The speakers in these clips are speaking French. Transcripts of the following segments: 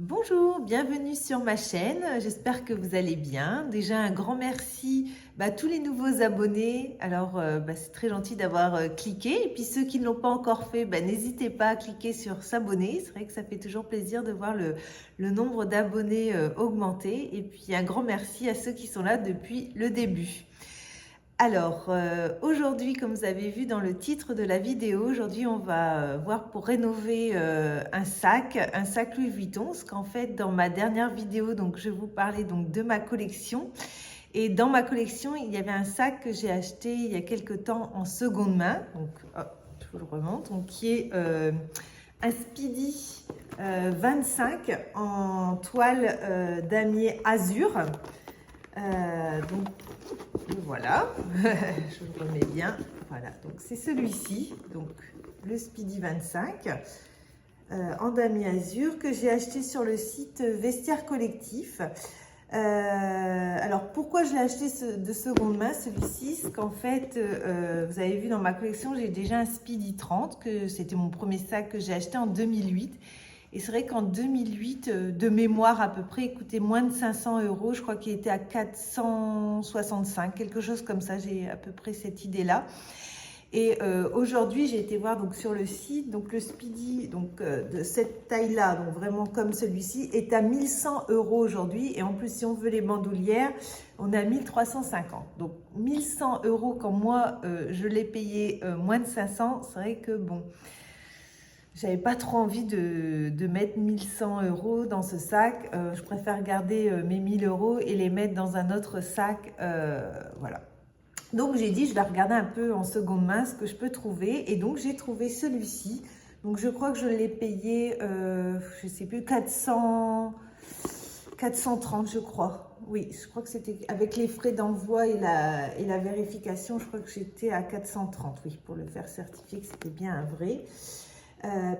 Bonjour, bienvenue sur ma chaîne, j'espère que vous allez bien. Déjà un grand merci à tous les nouveaux abonnés, alors c'est très gentil d'avoir cliqué. Et puis ceux qui ne l'ont pas encore fait, n'hésitez pas à cliquer sur s'abonner, c'est vrai que ça fait toujours plaisir de voir le nombre d'abonnés augmenter. Et puis un grand merci à ceux qui sont là depuis le début. Alors, aujourd'hui, comme vous avez vu dans le titre de la vidéo, aujourd'hui on va voir pour rénover un sac Louis Vuitton, parce qu'en fait dans ma dernière vidéo, donc je vous parlais donc de ma collection, et dans ma collection il y avait un sac que j'ai acheté il y a quelque temps en seconde main, donc je vous le remonte, donc qui est un Speedy 25 en toile damier azur. Donc voilà, je le remets bien. Voilà, donc c'est celui-ci, donc le Speedy 25 en damier azur que j'ai acheté sur le site Vestiaire Collectif. Alors pourquoi je l'ai acheté de seconde main celui-ci? Parce qu'en fait, vous avez vu dans ma collection, j'ai déjà un Speedy 30, que c'était mon premier sac que j'ai acheté en 2008. Et c'est vrai qu'en 2008, de mémoire à peu près, il coûtait moins de 500 €. Je crois qu'il était à 465, quelque chose comme ça. J'ai à peu près cette idée-là. Et aujourd'hui, j'ai été voir donc sur le site, donc le Speedy donc, de cette taille-là, donc vraiment comme celui-ci, est à 1100 € aujourd'hui. Et en plus, si on veut les bandoulières, on est à 1350. Donc 1100 € quand moi, je l'ai payé moins de 500, c'est vrai que bon... J'avais pas trop envie de mettre 1100 € dans ce sac. Je préfère garder mes 1000 € et les mettre dans un autre sac. Voilà. Donc j'ai dit, je vais regarder un peu en seconde main ce que je peux trouver. Et donc j'ai trouvé celui-ci. Donc je crois que je l'ai payé, je sais plus, 430 je crois. Oui, je crois que c'était avec les frais d'envoi et la vérification, je crois que j'étais à 430, oui, pour le faire certifier que c'était bien un vrai.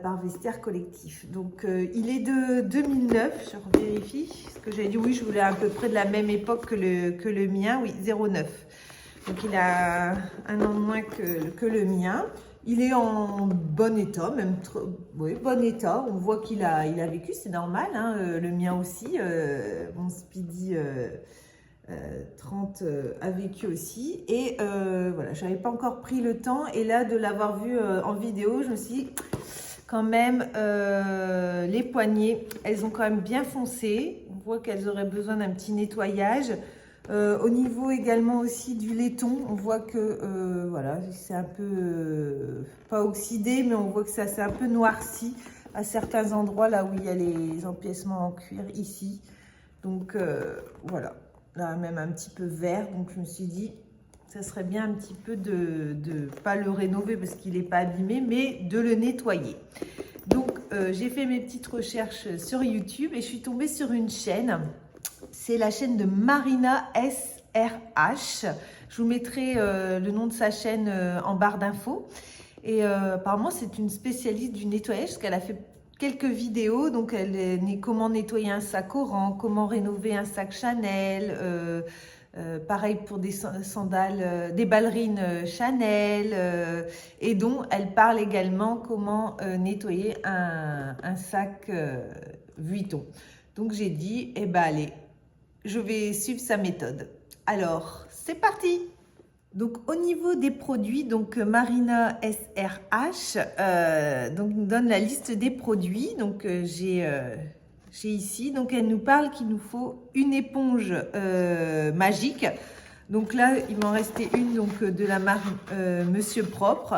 Par Vestiaire Collectif. Donc il est de 2009, je vérifie, parce que j'avais dit oui, je voulais à peu près de la même époque que le mien, oui, 09. Donc il a un an de moins que le mien. Il est en bon état, même oui, bon état. On voit qu'il a vécu, c'est normal, hein, le mien aussi, mon Speedy 30 a vécu aussi. Et voilà, j'avais pas encore pris le temps. Et là, de l'avoir vu en vidéo, je me suis dit, quand même, les poignées, elles ont quand même bien foncé. On voit qu'elles auraient besoin d'un petit nettoyage. Au niveau également aussi du laiton, on voit que voilà, c'est un peu pas oxydé, mais on voit que ça s'est un peu noirci à certains endroits là où il y a les empiècements en cuir ici. Donc voilà, là même un petit peu vert. Donc je me suis dit, ça serait bien un petit peu de pas le rénover parce qu'il n'est pas abîmé, mais de le nettoyer. Donc j'ai fait mes petites recherches sur YouTube et je suis tombée sur une chaîne. C'est la chaîne de Marina SRH. Je vous mettrai le nom de sa chaîne en barre d'infos. Et apparemment, c'est une spécialiste du nettoyage parce qu'elle a fait quelques vidéos. Donc, elle est comment nettoyer un sac Oran, comment rénover un sac Chanel. Pareil pour des sandales, des ballerines Chanel. Et dont elle parle également comment nettoyer un sac Vuitton. Donc, j'ai dit, eh ben allez, je vais suivre sa méthode. Alors, c'est parti! Donc, au niveau des produits, donc Marina SRH donc, nous donne la liste des produits. Donc, j'ai ici, donc elle nous parle qu'il nous faut une éponge magique. Donc là, il m'en restait une donc, de la marque Monsieur Propre,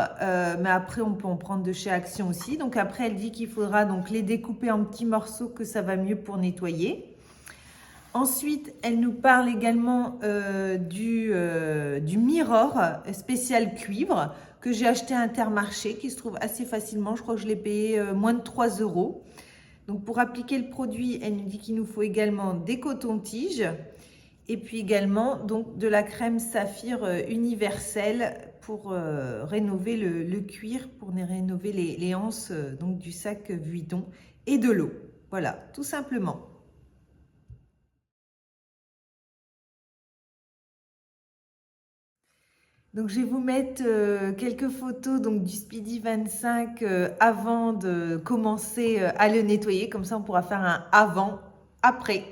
mais après on peut en prendre de chez Action aussi. Donc après, elle dit qu'il faudra donc les découper en petits morceaux, que ça va mieux pour nettoyer. Ensuite, elle nous parle également du Mirror spécial cuivre que j'ai acheté à Intermarché, qui se trouve assez facilement. Je crois que je l'ai payé moins de 3 €. Donc, pour appliquer le produit, elle nous dit qu'il nous faut également des cotons-tiges et puis également donc, de la crème saphir universelle pour rénover le cuir, pour rénover les anses donc, du sac Vuitton et de l'eau. Voilà, tout simplement. Donc je vais vous mettre quelques photos donc, du Speedy 25 avant de commencer à le nettoyer. Comme ça, on pourra faire un avant-après.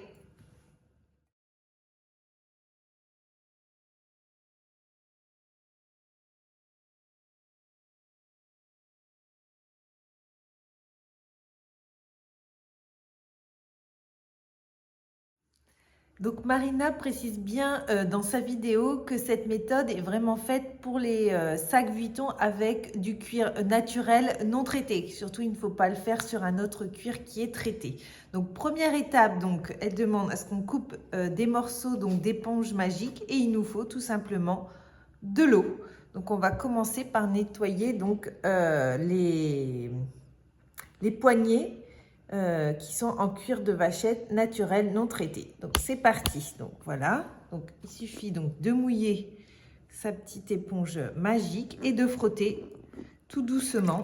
Donc Marina précise bien dans sa vidéo que cette méthode est vraiment faite pour les sacs Vuitton avec du cuir naturel non traité. Surtout, il ne faut pas le faire sur un autre cuir qui est traité. Donc première étape, donc, elle demande à ce qu'on coupe des morceaux d'éponge magique et il nous faut tout simplement de l'eau. Donc on va commencer par nettoyer donc les poignets qui sont en cuir de vachette naturel non traité. Donc c'est parti. Donc voilà. Donc il suffit donc de mouiller sa petite éponge magique et de frotter tout doucement,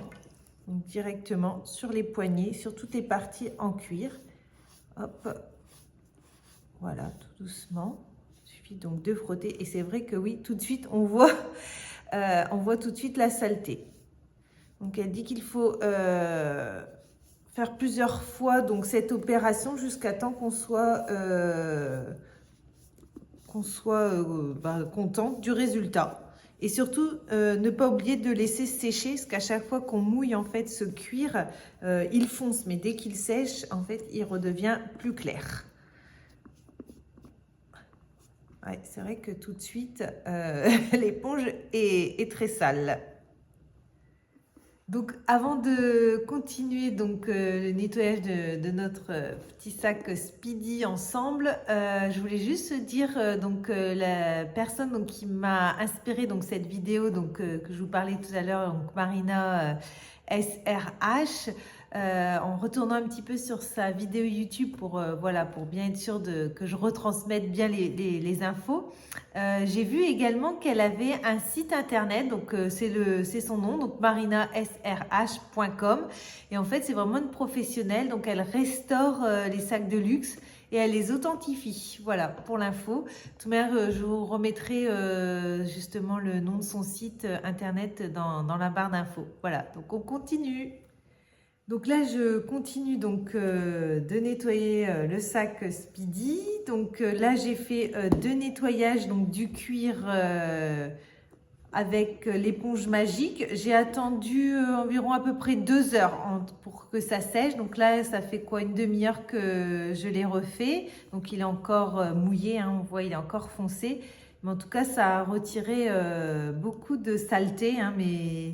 donc directement sur les poignets, sur toutes les parties en cuir. Hop. Voilà, tout doucement. Il suffit donc de frotter. Et c'est vrai que oui, tout de suite, on voit tout de suite la saleté. Donc elle dit qu'il faut faire plusieurs fois donc cette opération jusqu'à temps qu'on soit content du résultat. Et surtout, ne pas oublier de laisser sécher, parce qu'à chaque fois qu'on mouille en fait ce cuir, il fonce, mais dès qu'il sèche, en fait, il redevient plus clair. Ouais, c'est vrai que tout de suite, l'éponge est très sale. Donc, avant de continuer donc, le nettoyage de notre petit sac Speedy ensemble, je voulais juste dire la personne donc, qui m'a inspiré donc, cette vidéo que je vous parlais tout à l'heure, donc Marina SRH, en retournant un petit peu sur sa vidéo YouTube pour, voilà, pour bien être sûre que je retransmette bien les infos. J'ai vu également qu'elle avait un site internet, donc c'est son nom, donc marinasrh.com. Et en fait, c'est vraiment une professionnelle, donc elle restaure les sacs de luxe et elle les authentifie. Voilà, pour l'info. De toute manière, je vous remettrai justement le nom de son site internet dans la barre d'infos. Voilà, donc on continue. Donc là, je continue donc de nettoyer le sac Speedy. Donc là, j'ai fait deux nettoyages donc du cuir avec l'éponge magique. J'ai attendu environ à peu près 2 heures pour que ça sèche. Donc là, ça fait quoi, une demi-heure que je l'ai refait. Donc il est encore mouillé, hein, on voit, il est encore foncé. Mais en tout cas, ça a retiré beaucoup de saleté, hein, mais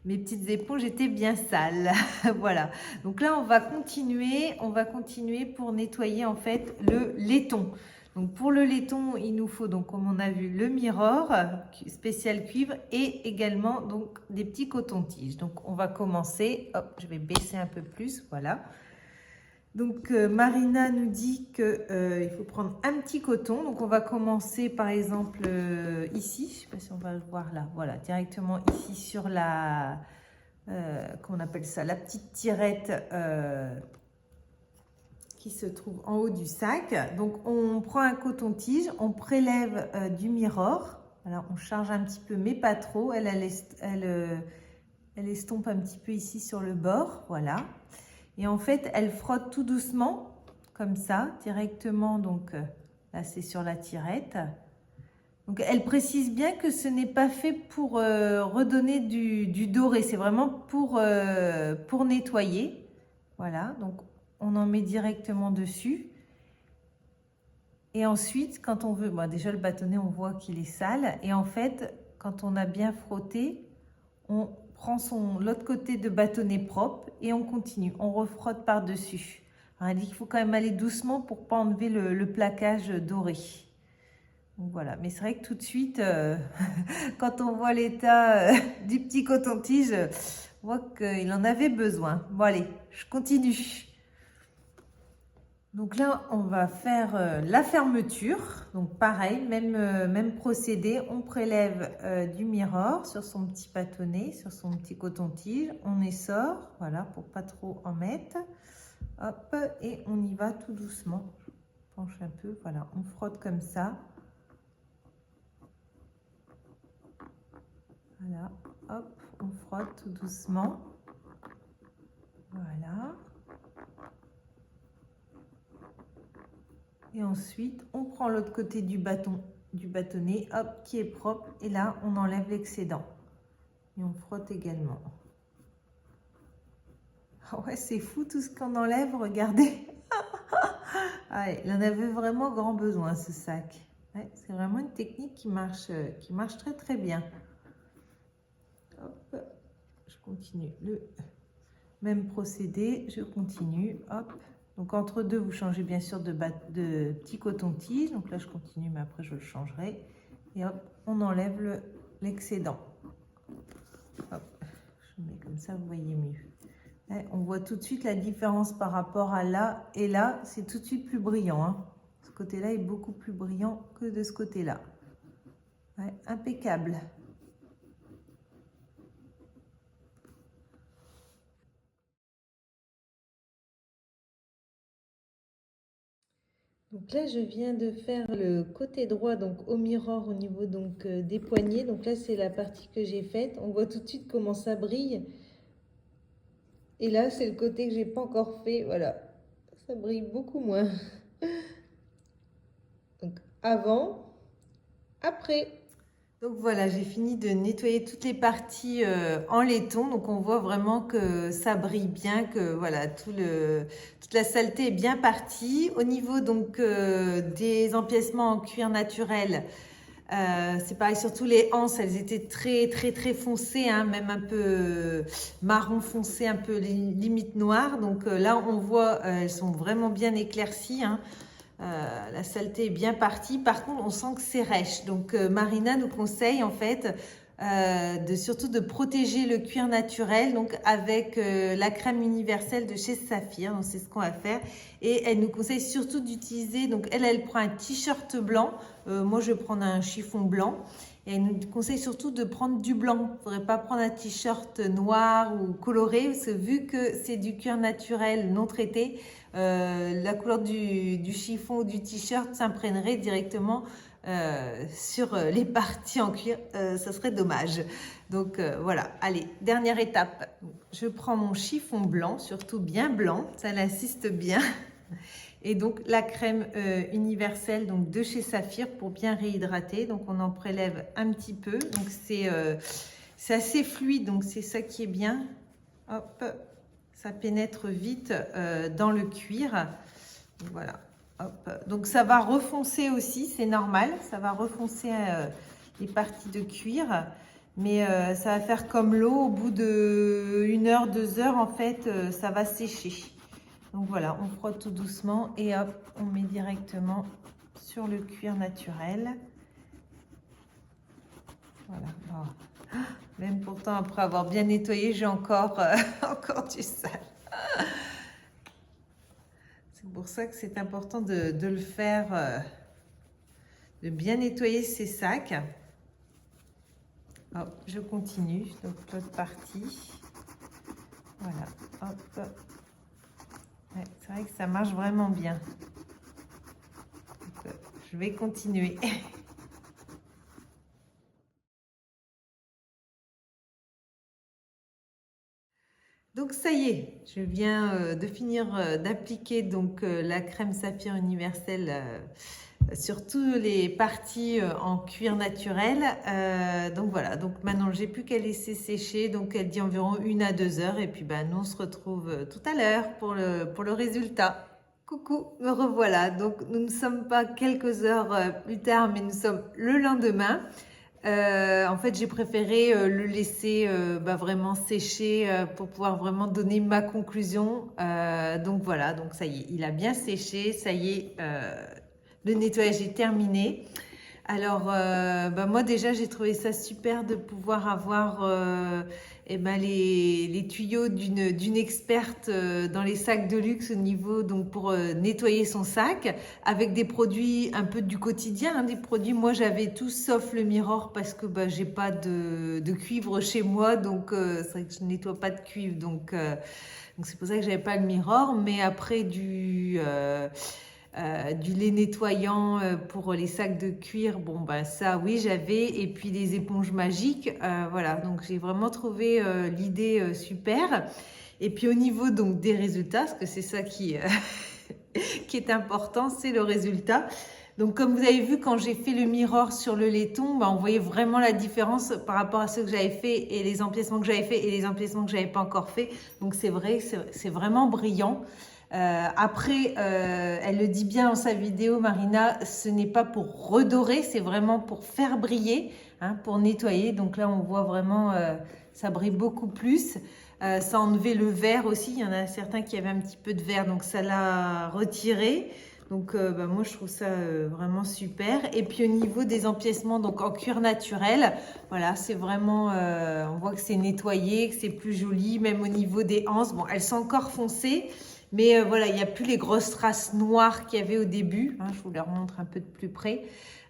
mes petites éponges étaient bien sales. Voilà. Donc là, on va continuer pour nettoyer en fait le laiton. Donc pour le laiton, il nous faut donc, comme on a vu, le mirror spécial cuivre et également donc des petits cotons-tiges. Donc on va commencer. Hop, je vais baisser un peu plus. Voilà. Donc Marina nous dit qu'il faut prendre un petit coton. Donc on va commencer par exemple ici. Je ne sais pas si on va le voir là. Voilà, directement ici sur la, qu'on appelle ça, la petite tirette qui se trouve en haut du sac. Donc on prend un coton-tige, on prélève du mirror. Alors on charge un petit peu, mais pas trop. Elle estompe un petit peu ici sur le bord. Voilà. Et en fait, elle frotte tout doucement, comme ça, directement. Donc là, c'est sur la tirette. Donc elle précise bien que ce n'est pas fait pour redonner du doré. C'est vraiment pour nettoyer. Voilà, donc on en met directement dessus. Et ensuite, quand on veut, bon, déjà le bâtonnet, on voit qu'il est sale. Et en fait, quand on a bien frotté, on prend l'autre côté de bâtonnet propre et on continue. On refrotte par-dessus. Elle dit qu'il faut quand même aller doucement pour ne pas enlever le plaquage doré. Donc voilà, mais c'est vrai que tout de suite, quand on voit l'état du petit coton-tige, on voit qu'il en avait besoin. Bon allez, je continue. Donc là, on va faire la fermeture. Donc pareil, même procédé. On prélève du mirror sur son petit bâtonnet, sur son petit coton-tige. On essore, voilà, pour pas trop en mettre. Hop, et on y va tout doucement. Je penche un peu, voilà, on frotte comme ça. Voilà, hop, on frotte tout doucement. Voilà. Et ensuite, on prend l'autre côté du bâtonnet, hop, qui est propre. Et là, on enlève l'excédent. Et on frotte également. Oh ouais, c'est fou tout ce qu'on enlève, regardez. Ah ouais, il en avait vraiment grand besoin, ce sac. Ouais, c'est vraiment une technique qui marche très très bien. Hop, je continue le même procédé, je continue, hop. Donc entre deux, vous changez bien sûr de petit coton-tige. Donc là, je continue, mais après, je le changerai. Et hop, on enlève l'excédent. Hop, je mets comme ça, vous voyez mieux. Ouais, on voit tout de suite la différence par rapport à là et là. C'est tout de suite plus brillant. Hein. Ce côté-là est beaucoup plus brillant que de ce côté-là. Ouais, impeccable. Donc là, je viens de faire le côté droit, donc au miroir au niveau donc, des poignets. Donc là, c'est la partie que j'ai faite. On voit tout de suite comment ça brille. Et là, c'est le côté que j'ai pas encore fait. Voilà, ça brille beaucoup moins. Donc avant, après. Donc voilà, j'ai fini de nettoyer toutes les parties en laiton. Donc on voit vraiment que ça brille bien, que voilà, toute la saleté est bien partie. Au niveau donc des empiècements en cuir naturel, c'est pareil, surtout les anses, elles étaient très très très foncées, hein, même un peu marron foncé, un peu limite noir. Donc là, on voit, elles sont vraiment bien éclaircies, hein. La saleté est bien partie. Par contre, on sent que c'est rêche. Donc, Marina nous conseille en fait surtout de protéger le cuir naturel, donc avec la crème universelle de chez Saphir. Donc, c'est ce qu'on va faire. Et elle nous conseille surtout d'utiliser. Donc, elle prend un t-shirt blanc. Moi, je vais prendre un chiffon blanc. Et elle nous conseille surtout de prendre du blanc. Il ne faudrait pas prendre un t-shirt noir ou coloré, parce que vu que c'est du cuir naturel non traité, la couleur du chiffon ou du t-shirt s'imprégnerait directement sur les parties en cuir. Ça serait dommage. Donc voilà, allez, dernière étape. Je prends mon chiffon blanc, surtout bien blanc, ça l'insiste bien. Et donc la crème universelle donc de chez Saphir pour bien réhydrater. Donc on en prélève un petit peu. Donc c'est assez fluide, donc c'est ça qui est bien. Hop, ça pénètre vite dans le cuir. Voilà. Hop. Donc ça va refoncer aussi, c'est normal. Ça va refoncer les parties de cuir. Mais ça va faire comme l'eau, au bout de 1 heure, 2 heures, en fait, ça va sécher. Donc voilà, on frotte tout doucement et hop, on met directement sur le cuir naturel. Voilà. Oh. Même pourtant, après avoir bien nettoyé, j'ai encore, encore du sale. C'est pour ça que c'est important de le faire, de bien nettoyer ces sacs. Hop, je continue, donc l'autre partie. Voilà, hop. Ouais, c'est vrai que ça marche vraiment bien. Donc, je vais continuer. Donc ça y est, je viens de finir d'appliquer donc la crème Saphir universelle sur toutes les parties en cuir naturel. Donc voilà, donc maintenant j'ai plus qu'à laisser sécher. Donc elle dit environ 1 à 2 heures et puis nous on se retrouve tout à l'heure pour le résultat. Coucou, me revoilà. Donc nous ne sommes pas quelques heures plus tard, mais nous sommes le lendemain. En fait, j'ai préféré le laisser vraiment sécher pour pouvoir vraiment donner ma conclusion. Donc voilà, donc ça y est, il a bien séché, ça y est, le nettoyage est terminé. Alors, moi déjà, j'ai trouvé ça super de pouvoir avoir les tuyaux d'une experte dans les sacs de luxe au niveau, donc pour nettoyer son sac, avec des produits un peu du quotidien, hein, des produits, moi j'avais tout sauf le Mirror parce que j'ai pas de cuivre chez moi, donc c'est vrai que je nettoie pas de cuivre, donc c'est pour ça que j'avais pas le Mirror, mais après du lait nettoyant pour les sacs de cuir. Bon, ben ça, oui, j'avais. Et puis des éponges magiques. Voilà, donc j'ai vraiment trouvé l'idée super. Et puis au niveau donc des résultats, parce que c'est ça qui, qui est important, c'est le résultat. Donc comme vous avez vu, quand j'ai fait le mirror sur le laiton, ben, on voyait vraiment la différence par rapport à ceux que j'avais fait et les empiècements que j'avais fait et les empiècements que j'avais pas encore fait. Donc c'est vrai, c'est vraiment brillant. Après, elle le dit bien dans sa vidéo, Marina, ce n'est pas pour redorer, c'est vraiment pour faire briller, hein, pour nettoyer. Donc là, on voit vraiment, ça brille beaucoup plus. Ça a enlevé le vert aussi. Il y en a certains qui avaient un petit peu de vert, donc ça l'a retiré. Donc bah, moi, je trouve ça vraiment super. Et puis au niveau des empiècements, donc en cuir naturel, voilà, c'est vraiment, on voit que c'est nettoyé, que c'est plus joli. Même au niveau des anses, bon, elles sont encore foncées. Mais voilà, il n'y a plus les grosses traces noires qu'il y avait au début. Hein, je vous les remontre un peu de plus près.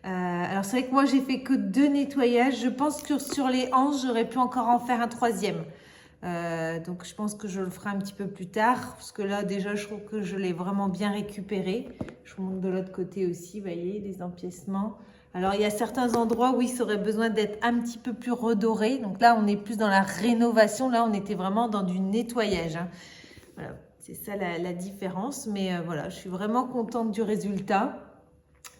Alors c'est vrai que moi, j'ai fait que 2 nettoyages. Je pense que sur les hanches, j'aurais pu encore en faire un 3e. Donc je pense que je le ferai un petit peu plus tard. Parce que là, déjà, je trouve que je l'ai vraiment bien récupéré. Je vous montre de l'autre côté aussi, vous voyez, les empiècements. Alors, il y a certains endroits où il aurait besoin d'être un petit peu plus redoré. Donc là, on est plus dans la rénovation. Là, on était vraiment dans du nettoyage. Hein. Voilà. C'est ça la différence, mais voilà, je suis vraiment contente du résultat.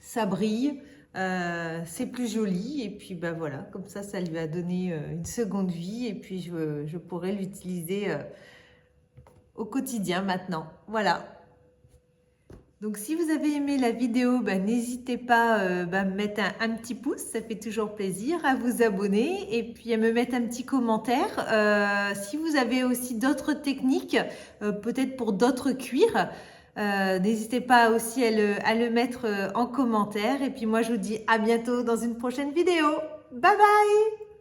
Ça brille, c'est plus joli et puis bah voilà, comme ça lui a donné une seconde vie et puis je pourrais l'utiliser au quotidien maintenant. Voilà. Donc si vous avez aimé la vidéo, bah, n'hésitez pas à me mettre un petit pouce, ça fait toujours plaisir, à vous abonner et puis à me mettre un petit commentaire. Si vous avez aussi d'autres techniques, peut-être pour d'autres cuirs, n'hésitez pas aussi à le mettre en commentaire. Et puis moi je vous dis à bientôt dans une prochaine vidéo. Bye bye!